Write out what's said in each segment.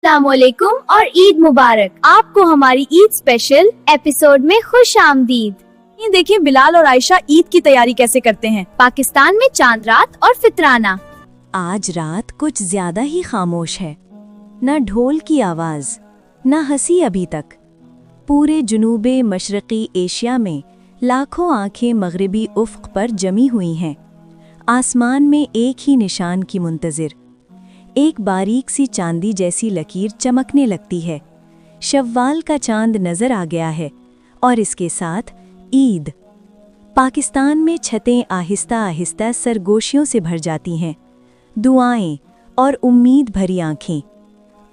अस्सलामुअलैकुम और ईद मुबारक। आपको हमारी ईद स्पेशल एपिसोड में खुश आमदीद। ये देखिए बिलाल और आयशा ईद की तैयारी कैसे करते हैं। पाकिस्तान में चांद रात और फितराना। आज रात कुछ ज्यादा ही खामोश है, न ढोल की आवाज न हंसी अभी तक। पूरे जुनूबे मशरकी एशिया में लाखों आंखें मगरिबी उफ्क पर जमी हुई हैं। आसमान में एक ही निशान की मुंतजिर। एक बारीक सी चांदी जैसी लकीर चमकने लगती है। शव्वाल का चांद नजर आ गया है और इसके साथ ईद। पाकिस्तान में छतें आहिस्ता आहिस्ता सरगोशियों से भर जाती हैं। दुआएं और उम्मीद भरी आंखें।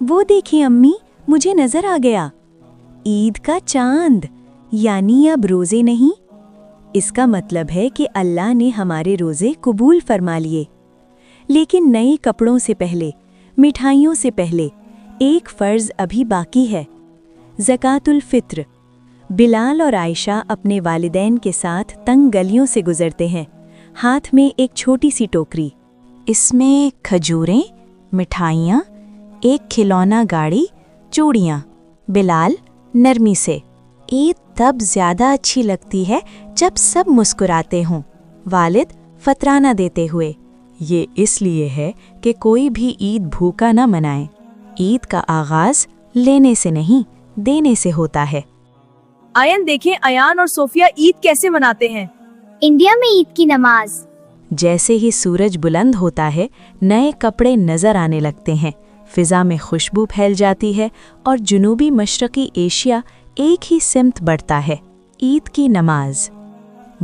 वो देखें अम्मी, मुझे नजर आ गया ईद का चांद, यानी अब रोजे नहीं। इसका मतलब है कि अल्लाह ने हमारे रोजे कबूल फरमा लिए। लेकिन नए कपड़ों से पहले, मिठाइयों से पहले एक फ़र्ज़ अभी बाकी है, ज़कातुल फ़ित्र। बिलाल और आयशा अपने वालिदैन के साथ तंग गलियों से गुज़रते हैं, हाथ में एक छोटी सी टोकरी। इसमें खजूरें, मिठाइयाँ, एक खिलौना गाड़ी, चूड़ियाँ। बिलाल नरमी से, ईद तब ज़्यादा अच्छी लगती है जब सब मुस्कुराते हों। वालिद फतराना देते हुए, ये इसलिए है कि कोई भी ईद भूखा न मनाए। ईद का आगाज लेने से नहीं, देने से होता है। आयन देखें अयान और सोफिया ईद कैसे मनाते हैं। इंडिया में ईद की नमाज। जैसे ही सूरज बुलंद होता है, नए कपड़े नजर आने लगते हैं, फिजा में खुशबू फैल जाती है और जुनूबी मशरकी एशिया एक ही सिमत बढ़ता है। ईद की नमाज।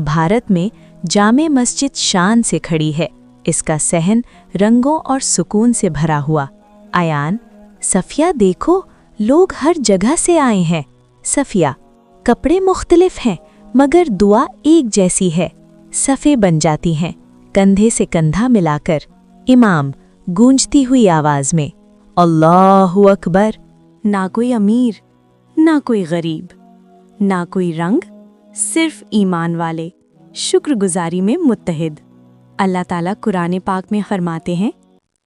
भारत में जामे मस्जिद शान से खड़ी है, इसका सहन रंगों और सुकून से भरा हुआ। आयान, सफिया देखो, लोग हर जगह से आए हैं। सफिया, कपड़े मुख्तलिफ हैं मगर दुआ एक जैसी है। सफ़े बन जाती हैं, कंधे से कंधा मिलाकर। इमाम गूंजती हुई आवाज़ में, अल्लाहु अकबर। ना कोई अमीर, ना कोई गरीब, ना कोई रंग, सिर्फ ईमान वाले शुक्रगुजारी में मुत्तहिद। अल्लाह ताला कुरान पाक में फरमाते हैं,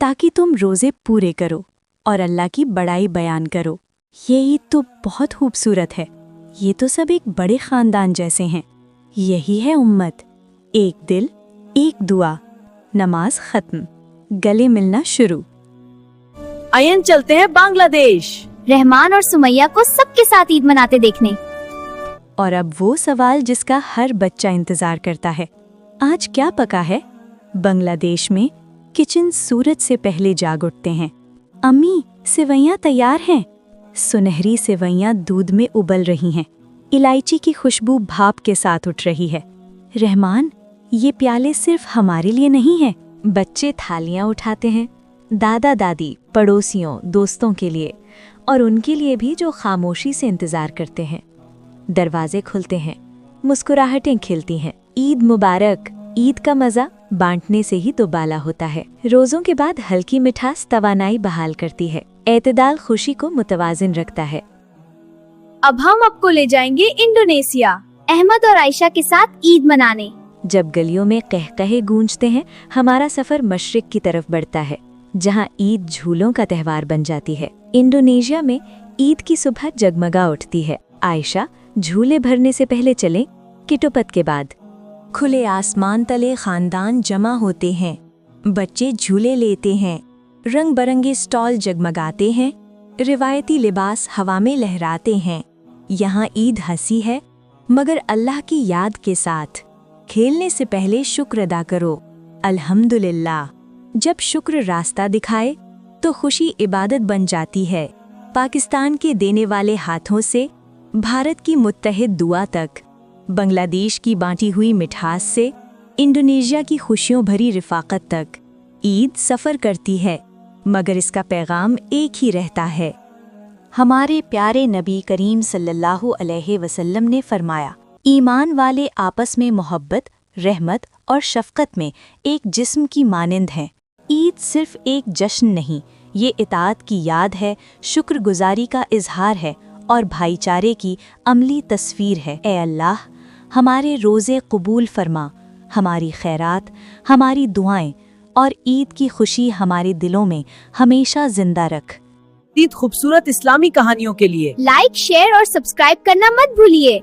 ताकि तुम रोज़े पूरे करो और अल्लाह की बड़ाई बयान करो। ये ईद तो बहुत खूबसूरत है। ये तो सब एक बड़े ख़ानदान जैसे हैं। यही है उम्मत, एक दिल, एक दुआ। नमाज ख़त्म, गले मिलना शुरू। आयन चलते हैं बांग्लादेश। रहमान और सुमैया को सबके साथ ईद मनाते देखने। और अब वो सवाल जिसका हर बच्चा इंतज़ार करता है, आज क्या पका है? बांग्लादेश में किचन सूरज से पहले जाग उठते हैं। अम्मी, सेवैयाँ तैयार हैं। सुनहरी सेवैयाँ दूध में उबल रही हैं। इलायची की खुशबू भाप के साथ उठ रही है। रहमान, ये प्याले सिर्फ हमारे लिए नहीं हैं। बच्चे थालियाँ उठाते हैं, दादा दादी, पड़ोसियों, दोस्तों के लिए, और उनके लिए भी जो खामोशी से इंतज़ार करते हैं। दरवाजे खुलते हैं, मुस्कुराहटें खिलती हैं। ईद मुबारक। ईद का मज़ा बांटने से ही तो बाला होता है। रोज़ों के बाद हल्की मिठास तवानाई बहाल करती है। एतदाल खुशी को मुतवाजिन रखता है। अब हम आपको ले जाएंगे इंडोनेशिया, अहमद और आयशा के साथ ईद मनाने। जब गलियों में कहकहे गूंजते हैं, हमारा सफ़र मशरिक की तरफ बढ़ता है, जहाँ ईद झूलों का त्यौहार बन जाती है। इंडोनेशिया में ईद की सुबह जगमगा उठती है। आयशा, झूले भरने से पहले चलें, किटोपत के बाद। खुले आसमान तले खानदान जमा होते हैं, बच्चे झूले लेते हैं, रंग बरंगे स्टॉल जगमगाते हैं, रिवायती लिबास हवा में लहराते हैं। यहाँ ईद हंसी है मगर अल्लाह की याद के साथ। खेलने से पहले शुक्र अदा करो, अल्हम्दुलिल्लाह। जब शुक्र रास्ता दिखाए तो खुशी इबादत बन जाती है। पाकिस्तान के देने वाले हाथों से भारत की मुत्तहिद दुआ तक, बांग्लादेश की बांटी हुई मिठास से इंडोनेशिया की खुशियों भरी रिफाकत तक, ईद सफ़र करती है मगर इसका पैगाम एक ही रहता है। हमारे प्यारे नबी करीम सल्लल्लाहु अलैहि वसल्लम ने फरमाया, ईमान वाले आपस में मोहब्बत, रहमत और शफ़क़त में एक जिस्म की मानंद हैं। ईद सिर्फ एक जश्न नहीं, ये इताअत की याद है, शुक्रगुजारी का इजहार है और भाईचारे की अमली तस्वीर है। ए अल्लाह, हमारे रोज़े कबूल फरमा, हमारी खैरात, हमारी दुआएं और ईद की खुशी हमारे दिलों में हमेशा जिंदा रख। مزید خوبصورت اسلامی کہانیوں کے لیے لائک، شیئر اور سبسکرائب کرنا مت بھولیے۔